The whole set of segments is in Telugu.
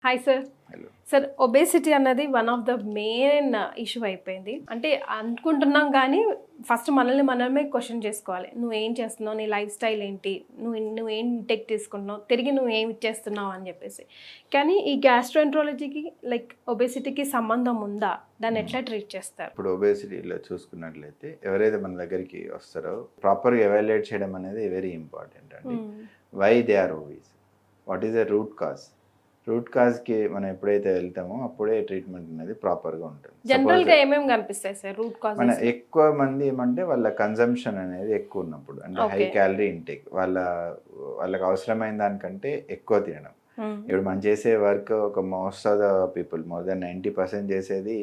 Hi sir. Hello. Sir, obesity అన్నది one of the main issue అయిపోయింది. అంటే అనుకుంటున్నాం కానీ ఫస్ట్ మనల్ని మనమే క్వశ్చన్ చేసుకోవాలి. నువ్వేం చేస్తున్నావు, నీ లైఫ్ స్టైల్ ఏంటి, నువ్వేం ఇంటెక్ తీసుకుంటున్నావు, తిరిగి నువ్వేం ఇచ్చేస్తున్నావు అని చెప్పేసి. కానీ ఈ గ్యాస్ట్రోఎంట్రాలజీకి ఒబేసిటీకి సంబంధం ఉందా? దాన్ని ఎట్లా ట్రీట్ చేస్తారు? ఇప్పుడు ఒబేసిటీలో చూసుకున్నట్లయితే ఎవరైతే మన దగ్గరికి వస్తారో ప్రాపర్గా ఎవాల్యుయేట్ చేయడం అనేది వెరీ ఇంపార్టెంట్ అండి. Why they are obese, what is the root cause. Root కాజ్కి మనం ఎప్పుడైతే వెళ్తామో అప్పుడే ట్రీట్మెంట్ అనేది ప్రాపర్గా ఉంటుంది. జనరల్గా ఏమేమి కనిపిస్తాయి సార్ రూట్ కాజ్? మన ఎక్కువ మంది ఏమంటే వాళ్ళ కన్జంప్షన్ అనేది ఎక్కువ ఉన్నప్పుడు, అంటే హై క్యాలరీ ఇంటేక్, వాళ్ళకి అవసరమైన దానికంటే ఎక్కువ తినడం. ఇప్పుడు మనం చేసే వర్క్ ఒక most of the people more than 90% చేసేది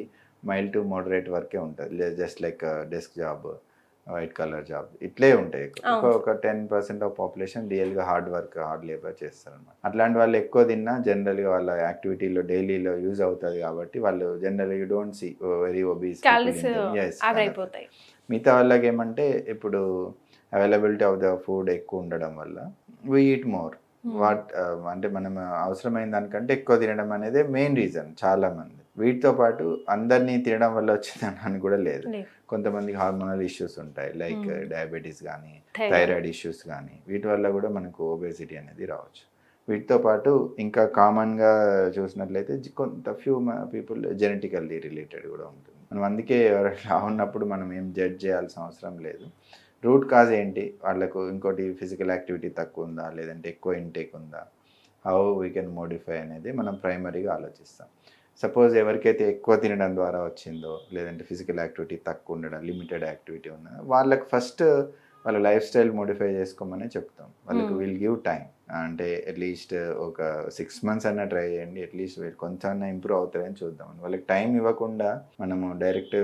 మైల్డ్ టు మోడరేట్ వర్కే ఉంటుంది. Just like desk job, white colour job, ఇట్లే ఉంటాయి. ఒక 10% ఆఫ్ పాపులేషన్ రియల్గా హార్డ్ వర్క్, హార్డ్ లేబర్ చేస్తారన్నమాట. అట్లాంటి వాళ్ళు ఎక్కువ తిన్నా జనరల్గా వాళ్ళ యాక్టివిటీలో డైలీలో యూజ్ అవుతుంది కాబట్టి వాళ్ళు జనరల్గా you don't see very obese. మిగతా వాళ్ళకి ఏమంటే ఇప్పుడు అవైలబిలిటీ ఆఫ్ ద ఫుడ్ ఎక్కువ ఉండడం వల్ల వీ ఈట్ మోర్. అంటే మనం అవసరమైన దానికంటే ఎక్కువ తినడం అనేది మెయిన్ రీజన్ చాలా మంది. వీటితో పాటు అందరినీ తినడం వల్ల వచ్చిందని కూడా లేదు. కొంతమందికి హార్మోనల్ ఇష్యూస్ ఉంటాయి, లైక్ డయాబెటీస్ కానీ థైరాయిడ్ ఇష్యూస్ కానీ, వీటి వల్ల కూడా మనకు ఒబేసిటీ అనేది రావచ్చు. వీటితో పాటు ఇంకా కామన్గా చూసినట్లయితే కొంత ఫ్యూ పీపుల్ జెనెటికల్లీ రిలేటెడ్ కూడా ఉంటుంది. మనం అందుకే ఎవరైనా ఉన్నప్పుడు మనం ఏం జడ్జ్ చేయాల్సిన అవసరం లేదు. రూట్ కాజ్ ఏంటి, వాళ్ళకు ఇంకోటి ఫిజికల్ యాక్టివిటీ తక్కువ ఉందా, లేదంటే ఎక్కువ ఇంటేక్ ఉందా, హౌ వీ కెన్ మోడిఫై అనేది మనం ప్రైమరీగా ఆలోచిస్తాం. సపోజ్ ఎవరికైతే ఎక్కువ తినడం ద్వారా వచ్చిందో, లేదంటే ఫిజికల్ యాక్టివిటీ తక్కువ ఉండడం, లిమిటెడ్ యాక్టివిటీ ఉన్నదో, వాళ్ళకి ఫస్ట్ వాళ్ళ లైఫ్ స్టైల్ మోడిఫై చేసుకోమని చెప్తాం. వాళ్ళకి విల్ గివ్ టైం. అంటే అట్లీస్ట్ ఒక 6 months అన్నా ట్రై చేయండి, అట్లీస్ట్ కొంచెం ఇంప్రూవ్ అవుతారని చూద్దాం. వాళ్ళకి టైం ఇవ్వకుండా మనము డైరెక్ట్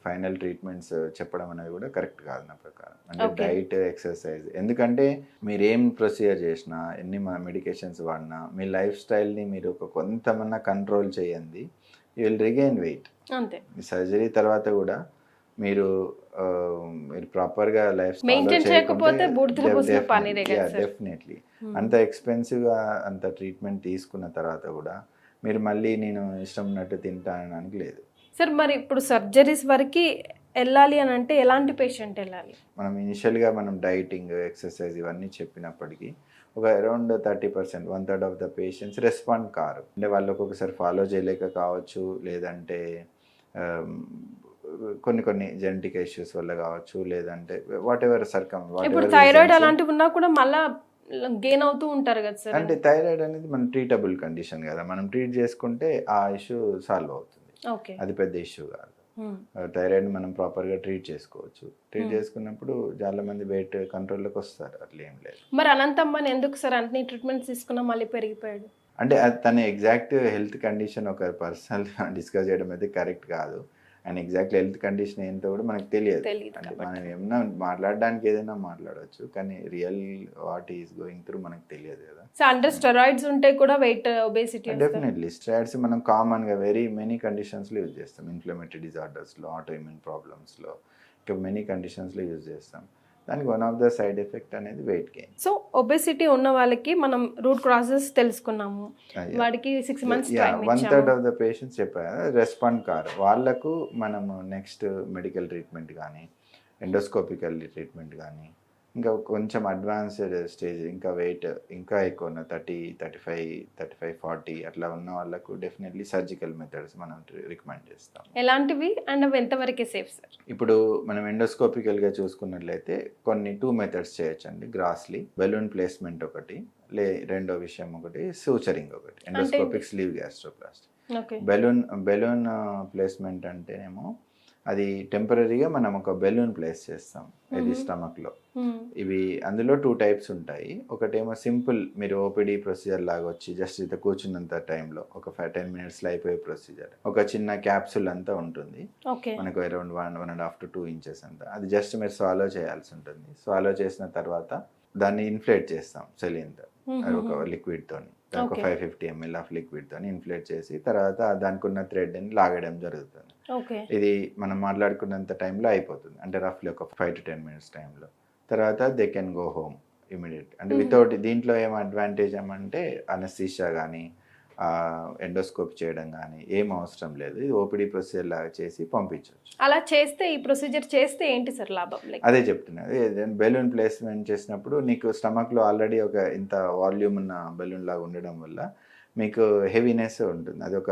ఫైనల్ ట్రీట్మెంట్స్ చెప్పడం అనేది కూడా కరెక్ట్ కాదు నా ప్రకారం. అంటే డైట్, ఎక్సర్సైజ్, ఎందుకంటే మీరు ఏం ప్రొసీజర్ చేసినా, ఎన్ని మెడికేషన్స్ వాడినా, మీ లైఫ్ స్టైల్ని మీరు కొంతమన్నా కంట్రోల్ చేయండి, యూ విల్ రిగైన్ వెయిట్. అంతే. సర్జరీ తర్వాత కూడా మీరు ప్రాపర్గా లైఫ్ డెఫినెట్లీ అంత ఎక్స్పెన్సివ్గా అంత ట్రీట్మెంట్ తీసుకున్న తర్వాత కూడా మీరు మళ్ళీ నేను ఇష్టం ఉన్నట్టు తింటానడానికి లేదు. సార్, మరి ఇప్పుడు సర్జరీస్ వరకు వెళ్ళాలి అని అంటే ఎలాంటి పేషెంట్ వెళ్ళాలి? మనం ఇనిషియల్గా మనం డైటింగ్, ఎక్సర్సైజ్ ఇవన్నీ చెప్పినప్పటికీ ఒక around 30%, 1/3 of the patients respond car. అంటే వాళ్ళు ఒక్కొక్కసారి ఫాలో చేయలేక కావచ్చు, లేదంటే కొన్ని జెనెటిక్ ఇష్యూస్ వల్ల కావచ్చు, లేదంటే వాట్ ఎవర్ ఇప్పుడు థైరాయిడ్ అలాంటివి ఉన్నా కూడా మళ్ళీ గెయిన్ అవుతూ ఉంటారు కదా సార్. అంటే థైరాయిడ్ అనేది మన ట్రీటబుల్ కండిషన్ కదా, మనం ట్రీట్ చేసుకుంటే ఆ ఇష్యూ సాల్వ్ అవుతుంది. అది పెద్ద ఇష్యూ కాదు. థైరాయిడ్ మనం ప్రాపర్గా ట్రీట్ చేసుకోవచ్చు. ట్రీట్ చేసుకున్నప్పుడు చాలా మంది వెయిట్ కంట్రోల్లోకి వస్తారు, అట్లా ఏం లేదు. మరి అనంతమ్మని ఎందుకు సార్ అన్ని ట్రీట్మెంట్స్ తీసుకున్నా మళ్ళీ పెరిగిపోయాడు? అంటే తన ఎగ్జాక్ట్ హెల్త్ కండిషన్ ఒక పర్సనల్ డిస్కస్ చేయడం అయితే కరెక్ట్ కాదు. అండ్ ఎగ్జాక్ట్ హెల్త్ కండిషన్ ఏంటో కూడా మనకు తెలియదు. అంటే మనం ఏమన్నా మాట్లాడడానికి ఏదైనా మాట్లాడవచ్చు, కానీ real what is going through మనకు తెలియదు కదా. సో అండర్ స్టెరాయిడ్స్ ఉంటే కూడా వెయిట్ ఒబేసిటీ? డెఫినెట్లీ. స్టెరాయిడ్స్ మనం కామన్గా మెనీ కండిషన్స్లో యూజ్ చేస్తాం. ఇన్ఫ్లమేటరీ డిజార్డర్స్లో, ఆటో ఇమ్యూన్ ప్రాబ్లమ్స్లో, ఇంకా మెనీ కండిషన్స్లో యూజ్ చేస్తాం. దానికి one of the side effect అనేది వెయిట్ గెయిన్. సో ఒబేసిటీ ఉన్న వాళ్ళకి మనం రూట్ కాజెస్ తెలుసుకున్నాము, వాడికి 6 months 1/3 ఆఫ్ ద పేషెంట్స్ చెప్పారు రెస్పాండ్ కారు. వాళ్ళకు మనము నెక్స్ట్ మెడికల్ ట్రీట్మెంట్ కానీ, ఎండోస్కోపికల్ ట్రీట్మెంట్ కానీ, ఇంకా కొంచెం అడ్వాన్స్డ్ స్టేజ్, ఇంకా వెయిట్ ఇంకా ఎక్కువ ఉన్న 30, 35, 35, 40 అట్లా ఉన్న వాళ్ళకు డెఫినెట్లీ సర్జికల్ మెథడ్స్ మనం రికమెండ్ చేస్తాం. ఎలాంటివి అండ్ అవి ఎంతవరకు సేఫ్ సార్? ఇప్పుడు మనం ఎండోస్కోపికల్గా చూసుకున్నట్లయితే కొన్ని 2 మెథడ్స్ చేయొచ్చండి. గ్రాస్లీ, బెలూన్ ప్లేస్మెంట్ ఒకటి, రెండో విషయం ఒకటి సూచరింగ్ ఒకటి, ఎండోస్కోపిక్ స్లీవ్ గ్యాస్ట్రోప్లాస్టీ. బెలూన్ ప్లేస్మెంట్ అంటేనేమో అది టెంపరీగా మనం ఒక బెలూన్ ప్లేస్ చేస్తాం ఇది స్టమక్లో. ఇవి అందులో 2 types ఉంటాయి. ఒకటేమో సింపుల్, మీరు ఓపీడీ ప్రొసీజర్ లాగా వచ్చి జస్ట్ ఇట్లా కూర్చున్నంత టైంలో ఒక 10 minutesలో అయిపోయే ప్రొసీజర్. ఒక చిన్న క్యాప్సూల్ అంతా ఉంటుంది, మనకు అరౌండ్ 1.5 to 2 inches అంతా. అది జస్ట్ మీరు స్వాలో చేయాల్సి ఉంటుంది. స్వాలో చేసిన తర్వాత దాన్ని ఇన్ఫ్లేట్ చేస్తాం సెలిన్తో, ఒక లిక్విడ్తో, ఒక 550 ml ఆఫ్ లిక్విడ్తో ఇన్ఫ్లేట్ చేసి తర్వాత దానికి ఉన్న థ్రెడ్ని లాగడం జరుగుతుంది. ఇది మనం మాట్లాడుకున్నంత టైంలో అయిపోతుంది, అంటే రఫ్లీ ఒక 5 to 10 minutes టైంలో. తర్వాత they can go home immediate. అంటే వితౌట్, దీంట్లో ఏం అడ్వాంటేజ్ ఏమంటే అనస్థీషియా కానీ ఎండోస్కోప్ చేయడం కానీ ఏం అవసరం లేదు. ఇది ఓపీడీ ప్రొసీజర్ లాగా చేసి పంపించవచ్చు. అలా చేస్తే ఈ ప్రొసీజర్ చేస్తే ఏంటి సార్ లాభం? లైక్ అదే చెప్తున్నా, బెలూన్ ప్లేస్మెంట్ చేసినప్పుడు నీకు స్టమక్లో ఆల్రెడీ ఒక ఇంత వాల్యూమ్ ఉన్న బెలూన్ లాగా ఉండడం వల్ల మీకు హెవీనెస్ ఉంటుంది. అది ఒక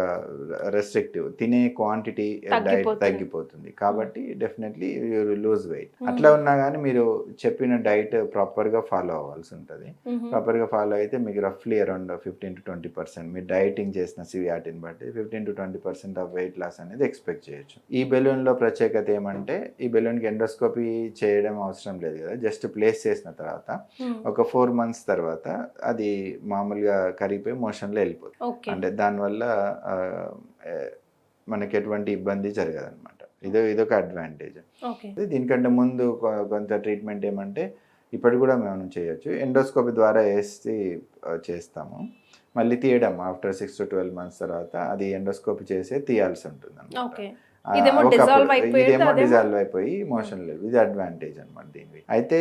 రెస్ట్రిక్టివ్, తినే క్వాంటిటీ డైట్ తగ్గిపోతుంది. కాబట్టి డెఫినెట్లీ యూ లూజ్ వెయిట్. అట్లా ఉన్నా కానీ మీరు చెప్పిన డైట్ ప్రాపర్గా ఫాలో అవ్వాల్సి ఉంటుంది. ప్రాపర్గా ఫాలో అయితే మీకు రఫ్లీ అరౌండ్ 15-20% మీరు డైటింగ్ చేసిన సివియాటిని బట్టి 15-20% ఆఫ్ వెయిట్ లాస్ అనేది ఎక్స్పెక్ట్ చేయొచ్చు. ఈ బెలూన్లో ప్రత్యేకత ఏమంటే, ఈ బెలూన్కి ఎండోస్కోపీ చేయడం అవసరం లేదు కదా, జస్ట్ ప్లేస్ చేసిన తర్వాత ఒక 4 months తర్వాత అది మామూలుగా కరిగిపోయి మోషన్లో వెళ్ళిపోతుంది. అంటే దానివల్ల మనకి ఎటువంటి ఇబ్బంది జరగదు అనమాట. ఇదొక అడ్వాంటేజ్. దీనికంటే ముందు కొంత ట్రీట్మెంట్ ఏమంటే ఇప్పటి కూడా మేము చేయొచ్చు, ఎండోస్కోపీ ద్వారా వేసి చేస్తాము. మళ్ళీ తీయడం ఆఫ్టర్ 6 to 12 months తర్వాత అది ఎండోస్కోపీ చేసే తీయాల్సి ఉంటుంది అనమాట. ఇదేమో డిజాల్వ్ అయిపోయి మోషన్ లేదు. ఇది అడ్వాంటేజ్ అనమాట దీనికి. అయితే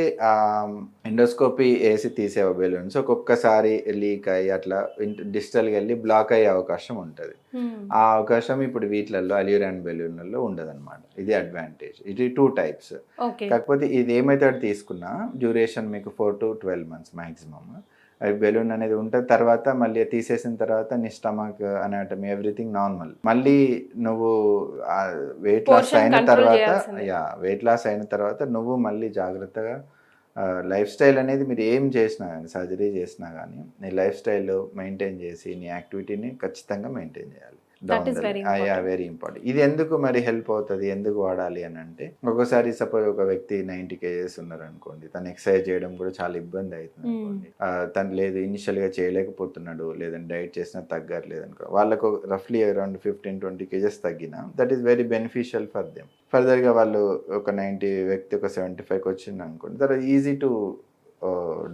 ఎండోస్కోపీ వేసి తీసే బెలూన్స్ ఒక్కొక్కసారి లీక్ అయ్యి అట్లా డిజిటల్గా వెళ్ళి బ్లాక్ అయ్యే అవకాశం ఉంటుంది. ఆ అవకాశం ఇప్పుడు వీటిలలో అల్యూరాన్ బెలూన్లలో ఉండదు అనమాట. ఇది అడ్వాంటేజ్. ఇది 2 types. కాకపోతే ఇది ఏ మెథడ్ తీసుకున్నా డ్యూరేషన్ మీకు 4 to 12 months మ్యాక్సిమమ్. బెలూన్ అనేది ఉంటుంది. తర్వాత మళ్ళీ తీసేసిన తర్వాత నీ స్టమక్ అనాటమీ ఎవ్రీథింగ్ నార్మల్. మళ్ళీ నువ్వు వెయిట్ లాస్ అయిన తర్వాత నువ్వు మళ్ళీ జాగ్రత్తగా లైఫ్ స్టైల్ అనేది మీరు ఏం చేసినా కానీ, సర్జరీ చేసినా కానీ నీ లైఫ్ స్టైల్ మెయింటైన్ చేసి నీ యాక్టివిటీని ఖచ్చితంగా మెయింటైన్ చేయాలి. Very important. ఇది ఎందుకు మరి హెల్ప్ అవుతుంది, ఎందుకు వాడాలి అని అంటే, ఒక్కోసారి సపోజ్ ఒక వ్యక్తి 90 kgs ఉన్నారు అనుకోండి, తను ఎక్సర్సైజ్ చేయడం కూడా చాలా ఇబ్బంది అవుతుంది అనుకోండి. తను లేదు ఇనిషియల్గా చేయలేకపోతున్నాడు, లేదంటే డైట్ చేసినా తగ్గట్లేదు అనుకో, వాళ్ళకు రఫ్లీ అరౌండ్ 15-20 kgs తగ్గినా that is very beneficial for them. ఫర్దర్గా వాళ్ళు ఒక 90 వ్యక్తి ఒక 75కి వచ్చింది అనుకోండి, that easy to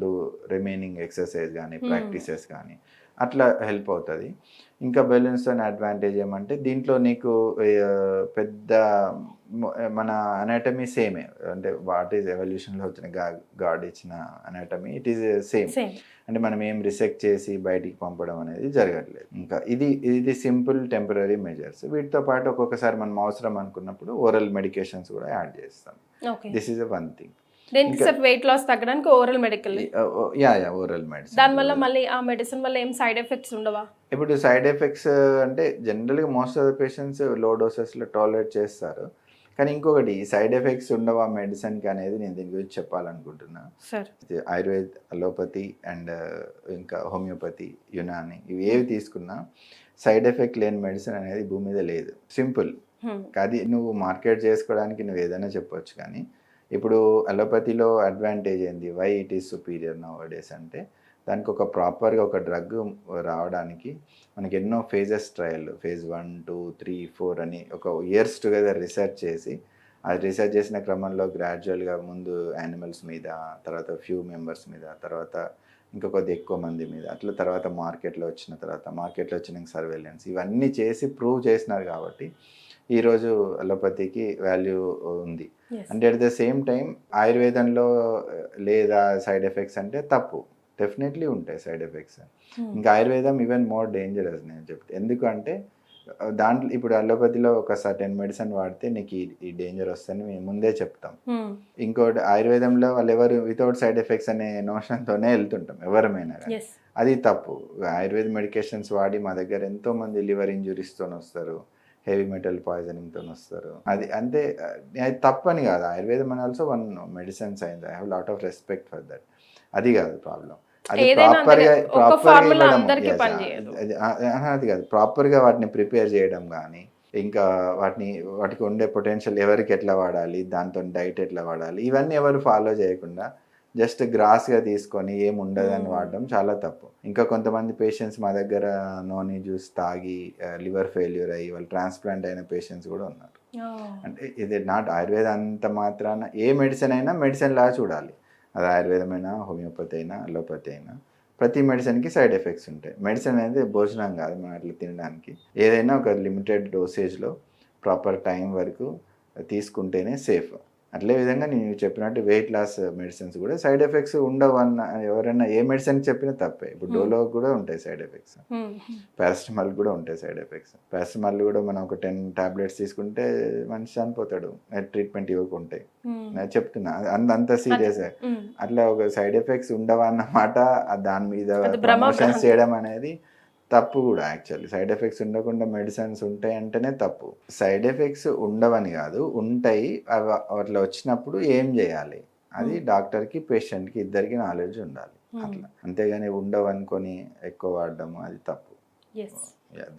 do remaining exercise కానీ ప్రాక్టీసెస్ కానీ అట్లా హెల్ప్ అవుతుంది. ఇంకా బెలూన్స్ అనే అడ్వాంటేజ్ ఏమంటే, దీంట్లో నీకు పెద్ద మన అనాటమీ సేమే, అంటే వాట్ ఈజ్ ఎవల్యూషన్లో వచ్చిన గాడ్ ఇచ్చిన అనాటమీ ఇట్ ఈజ్ సేమ్. అంటే మనం ఏం రిసెక్ట్ చేసి బయటికి పంపడం అనేది జరగట్లేదు. ఇంకా ఇది సింపుల్ టెంపరీ మెజర్స్. వీటితో పాటు ఒక్కొక్కసారి మనం అవసరం అనుకున్నప్పుడు ఓరల్ మెడికేషన్స్ కూడా యాడ్ చేస్తాం. This is one thing. Weight loss తగ్గడానికి ఓరల్ మెడికల్, ఓరల్ మెడిసిన్. దానివల్ల మళ్ళీ ఆ మెడిసిన్ వల్ల ఏం సైడ్ ఎఫెక్ట్స్ ఉండవా? ఇప్పుడు సైడ్ ఎఫెక్ట్స్ అంటే జనరల్గా మోస్ట్ ఆఫ్ ద పేషెంట్స్ లో డోసెస్లో టాలరేట్ చేస్తారు. కానీ ఇంకొకటి సైడ్ ఎఫెక్ట్స్ ఉండవా మెడిసిన్కి అనేది నేను దీని గురించి చెప్పాలనుకుంటున్నా. ఆయుర్వేద, అలోపతి అండ్ ఇంకా హోమియోపతి, యునాని ఇవి ఏవి తీసుకున్నా సైడ్ ఎఫెక్ట్ లేని మెడిసిన్ అనేది భూమి మీద లేదు. సింపుల్. అది నువ్వు మార్కెట్ చేసుకోవడానికి నువ్వు ఏదైనా చెప్పొచ్చు. కానీ ఇప్పుడు అలోపతిలో అడ్వాంటేజ్ ఏంది, why it is superior nowadays అంటే, దానికి ఒక ప్రాపర్గా ఒక డ్రగ్ రావడానికి మనకి ఎన్నో ఫేజెస్ ట్రయల్, phase 1, 2, 3, 4 అని ఒక ఇయర్స్ టుగెదర్ రీసెర్చ్ చేసి, అది రీసెర్చ్ చేసిన క్రమంలో గ్రాడ్యువల్గా ముందు యానిమల్స్ మీద, తర్వాత ఫ్యూ మెంబర్స్ మీద, తర్వాత ఇంకా కొద్ది ఎక్కువ మంది మీద, అట్లా తర్వాత మార్కెట్లో వచ్చిన సర్వేలెన్స్ ఇవన్నీ చేసి ప్రూవ్ చేసినారు. కాబట్టి ఈరోజు అలోపతికి వాల్యూ ఉంది. అంటే అట్ ద సేమ్ టైం ఆయుర్వేదంలో లేదా సైడ్ ఎఫెక్ట్స్ అంటే తప్పు, డెఫినెట్లీ ఉంటాయి సైడ్ ఎఫెక్ట్స్. ఇంకా ఆయుర్వేదం ఈవెన్ మోర్ డేంజరస్ నేను చెప్తే. ఎందుకంటే దాంట్లో ఇప్పుడు అలోపతిలో ఒక సర్టెన్ మెడిసిన్ వాడితే నీకు ఈ డేంజర్ వస్తుందని మేము ముందే చెప్తాం. ఇంకోటి ఆయుర్వేదంలో వాళ్ళు ఎవరు వితౌట్ సైడ్ ఎఫెక్ట్స్ అనే నోషన్తోనే వెళ్తుంటాం ఎవరమైనా. అది తప్పు. ఆయుర్వేద మెడికేషన్స్ వాడి మా దగ్గర ఎంతోమంది లివర్ ఇంజురీస్తో వస్తారు, హెవీ మెటల్ పాయిజనింగ్తో వస్తారు. అది అంతే, అది తప్పని కాదు. ఆయుర్వేదం అని also one medicine science. I have lot of respect for that. అది కాదు ప్రాబ్లం. అది ప్రాపర్గా అది కాదు, ప్రాపర్గా వాటిని ప్రిపేర్ చేయడం కానీ, ఇంకా వాటికి ఉండే పొటెన్షియల్ ఎవరికి ఎట్లా వాడాలి, దాంతో డైట్ ఎట్లా వాడాలి, ఇవన్నీ ఎవరు ఫాలో చేయకుండా జస్ట్ గ్రాస్గా తీసుకొని ఏం ఉండదని వాడడం చాలా తప్పు. ఇంకా కొంతమంది పేషెంట్స్ మా దగ్గర నోని జ్యూస్ తాగి లివర్ ఫెయిల్యూర్ అయ్యి వాళ్ళు ట్రాన్స్ప్లాంట్ అయిన పేషెంట్స్ కూడా ఉన్నారు. అంటే ఇది నాట్ ఆయుర్వేద అంత మాత్రాన ఏ మెడిసిన్ అయినా మెడిసిన్ లాగా చూడాలి. అది ఆయుర్వేదమైనా, హోమియోపతి అయినా, అలోపతి అయినా, ప్రతి మెడిసిన్కి సైడ్ ఎఫెక్ట్స్ ఉంటాయి. మెడిసిన్ అనేది భోజనం కాదు మనం అట్లా తినడానికి. ఏదైనా ఒక లిమిటెడ్ డోసేజ్లో ప్రాపర్ టైం వరకు తీసుకుంటేనే సేఫ్. అట్లే విధంగా నేను చెప్పినట్టు వెయిట్ లాస్ మెడిసిన్స్ కూడా సైడ్ ఎఫెక్ట్స్ ఉండవు అన్న ఎవరైనా ఏ మెడిసిన్ చెప్పినా తప్పే. ఇప్పుడు డోలో కూడా ఉంటాయి సైడ్ ఎఫెక్ట్స్, పారాసిటమాల్ కూడా ఉంటాయి సైడ్ ఎఫెక్ట్స్. పారాసిటమాల్ కూడా మనం ఒక 10 టాబ్లెట్స్ తీసుకుంటే మనిషి చనిపోతాడు ట్రీట్మెంట్ ఇవ్వకుంటే. నేను చెప్తున్నా అంత సీరియస్. అట్లా ఒక సైడ్ ఎఫెక్ట్స్ ఉండవా అన్నమాట దాని మీద ప్రమోషన్స్ చేయడం అనేది తప్పు కూడా. యాక్చువల్లీ సైడ్ ఎఫెక్ట్స్ ఉండకుండా మెడిసిన్స్ ఉంటాయి అంటేనే తప్పు. సైడ్ ఎఫెక్ట్స్ ఉండవని కాదు, ఉంటాయి. అట్లా వచ్చినప్పుడు ఏం చేయాలి అది డాక్టర్కి పేషెంట్కి ఇద్దరికి నాలెడ్జ్ ఉండాలి అట్లా. అంతేగాని ఉండవు అనుకొని ఎక్కువ వాడడము అది తప్పు.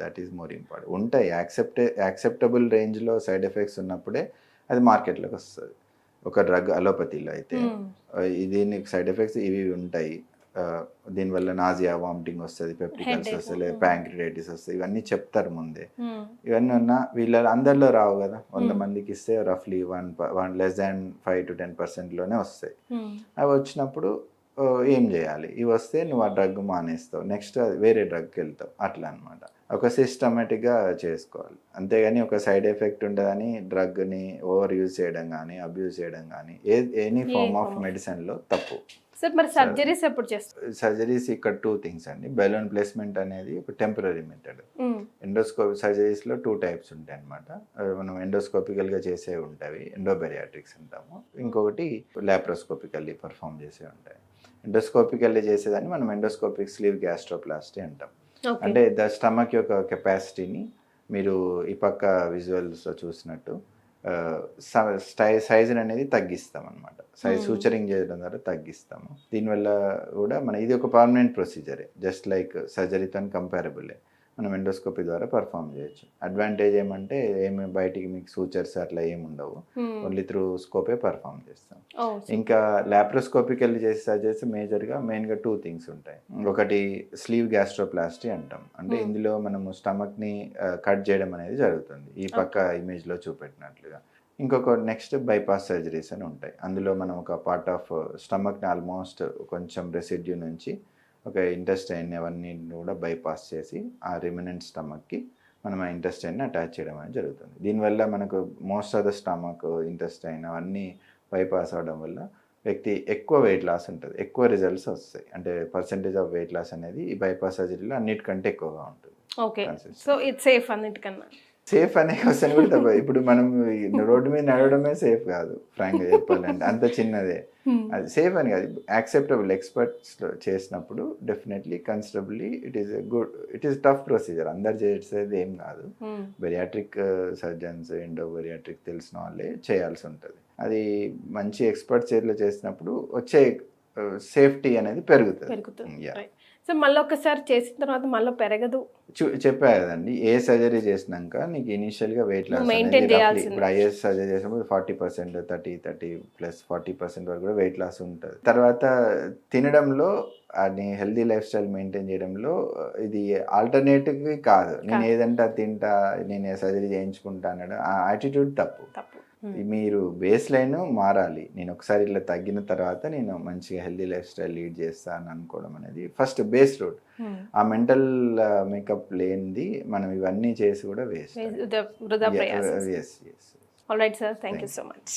That is more important. ఉంటాయి యాక్సెప్టబుల్ రేంజ్లో సైడ్ ఎఫెక్ట్స్ ఉన్నప్పుడే అది మార్కెట్లోకి వస్తుంది. ఒక డ్రగ్ అలోపతిలో అయితే దీనికి సైడ్ ఎఫెక్ట్స్ ఇవి ఉంటాయి, దీనివల్ల నాజియా, వామిటింగ్ వస్తుంది, పెప్టికల్స్ వస్తుంది, లేదా ప్యాంక్రియాటిస్ వస్తుంది, ఇవన్నీ చెప్తారు ముందే. ఇవన్నీ ఉన్నా వీళ్ళ అందరిలో రావు కదా. 100 మందికి ఇస్తే రఫ్లీ 1 less than 5 to 10%లోనే వస్తాయి. అవి వచ్చినప్పుడు ఏం చేయాలి? ఇవి వస్తే నువ్వు ఆ డ్రగ్ మానేస్తావు, నెక్స్ట్ వేరే డ్రగ్కి వెళ్తావు అట్లా అనమాట. ఒక సిస్టమేటిక్గా చేసుకోవాలి. అంతేగాని ఒక సైడ్ ఎఫెక్ట్ ఉండదని డ్రగ్ని ఓవర్ యూజ్ చేయడం కానీ అబ్యూజ్ చేయడం కానీ ఎనీ ఫార్మ్ ఆఫ్ మెడిసిన్లో తప్పు. సార్ మరి సర్జరీస్ ఎప్పుడు చేస్తారు? సర్జరీస్ ఇక్కడ 2 things అండి. బెలూన్ ప్లేస్మెంట్ అనేది ఒక టెంపరీ మెథడ్. ఎండోస్కోపీ సర్జరీస్లో 2 types ఉంటాయి అనమాట. మనం ఎండోస్కోపికల్గా చేసే ఉంటాయి, ఎండోబెరియాట్రిక్స్ అంటాము. ఇంకొకటి లాప్రోస్కోపికల్లీ పర్ఫామ్ చేసే ఉంటాయి. ఎండోస్కోపికల్లీ చేసేదాన్ని మనం ఎండోస్కోపిక్ స్లీవ్ గ్యాస్ట్రోప్లాస్టీ అంటాం. అంటే ద స్టమక్ యొక్క కెపాసిటీని మీరు ఈ పక్క విజువల్స్లో చూసినట్టు సైజుని అనేది తగ్గిస్తాం అనమాట. సైజ్ సూచరింగ్ చేయడం ద్వారా తగ్గిస్తాము. దీనివల్ల కూడా ఇది ఒక పర్మనెంట్ ప్రొసీజరే, జస్ట్ లైక్ సర్జరీతో కంపారబులే. మనం ఎండోస్కోపీ ద్వారా పర్ఫామ్ చేయొచ్చు. అడ్వాంటేజ్ ఏమంటే ఏమి బయటికి మీకు సూచర్స్ అట్లా ఏమి ఉండవు, ఓన్లీ త్రూ స్కోపే పర్ఫామ్ చేస్తాం. ఇంకా లాప్రోస్కోపికల్లీ చేసే సర్జరీస్ మెయిన్గా 2 things ఉంటాయి. ఒకటి స్లీవ్ గ్యాస్ట్రోప్లాస్టీ అంటాం. అంటే ఇందులో మనము స్టమక్ని కట్ చేయడం అనేది జరుగుతుంది, ఈ పక్క ఇమేజ్లో చూపెట్టినట్లుగా. ఇంకొక నెక్స్ట్ బైపాస్ సర్జరీస్ అని ఉంటాయి. అందులో మనం ఒక పార్ట్ ఆఫ్ స్టమక్ని ఆల్మోస్ట్ కొంచెం రెసిడ్యూ నుంచి ఒక ఇంటెస్టైన్ అవన్నీ కూడా బైపాస్ చేసి ఆ రిమినెంట్ స్టమక్కి మనం ఆ ఇంటెస్టైన్ని అటాచ్ చేయడం అనేది జరుగుతుంది. దీనివల్ల మనకు most of the stomach, intestine అవన్నీ బైపాస్ అవడం వల్ల వ్యక్తి ఎక్కువ వెయిట్ లాస్ ఉంటుంది, ఎక్కువ రిజల్ట్స్ వస్తాయి. అంటే పర్సెంటేజ్ ఆఫ్ వెయిట్ లాస్ అనేది ఈ బైపాస్ సర్జరీలో అన్నిటికంటే ఎక్కువగా ఉంటుంది. ఓకే, సో ఇట్స్ సేఫ్ అన్నిటికన్నా. సేఫ్ అనే క్వశ్చన్ కూడా తప్ప. ఇప్పుడు మనం రోడ్డు మీద నడవడమే సేఫ్ కాదు, ఫ్రాంక్గా చెప్పాలంటే. అంత చిన్నదే అది సేఫ్ అని కాదు. యాక్సెప్టబుల్ ఎక్స్పర్ట్స్ చేసినప్పుడు definitely considerably it is tough procedure. అందరు చేసేది ఏం కాదు. బెరియాట్రిక్ సర్జన్స్, ఎండోబెరియాట్రిక్ తెలిసిన వాళ్ళే చేయాల్సి ఉంటుంది. అది మంచి ఎక్స్పర్ట్ చేతిలో చేసినప్పుడు వచ్చే సేఫ్టీ అనేది పెరుగుతుంది. సో మళ్ళీ ఒకసారి చేసిన తర్వాత మళ్ళీ పెరగదు. చెప్పా కదండి, ఏ సర్జరీ చేసినాక నీకు ఇనిషియల్గా వెయిట్ లాస్ ఇప్పుడు ఐఎస్ సర్జరీ చేసినప్పుడు 40%, 30+40% వరకు కూడా వెయిట్ లాస్ ఉంటుంది. తర్వాత తినడంలో అది హెల్దీ లైఫ్ స్టైల్ మెయింటైన్ చేయడంలో ఇది ఆల్టర్నేటివ్ కాదు. నేను ఏదంటే తింటా, నేను సర్జరీ చేయించుకుంటా అనడం ఆ యాటిట్యూడ్ తప్పు. మీరు బేస్ లైన్ మారాలి. నేను ఒకసారి ఇట్లా తగ్గిన తర్వాత నేను మంచిగా హెల్దీ లైఫ్ స్టైల్ లీడ్ చేస్తాను అనుకోవడం అనేది ఫస్ట్ బేస్ రూట్. ఆ మెంటల్ మేకప్ లేనిది మనం ఇవన్నీ చేసి కూడా waste. All right sir, thank you so much.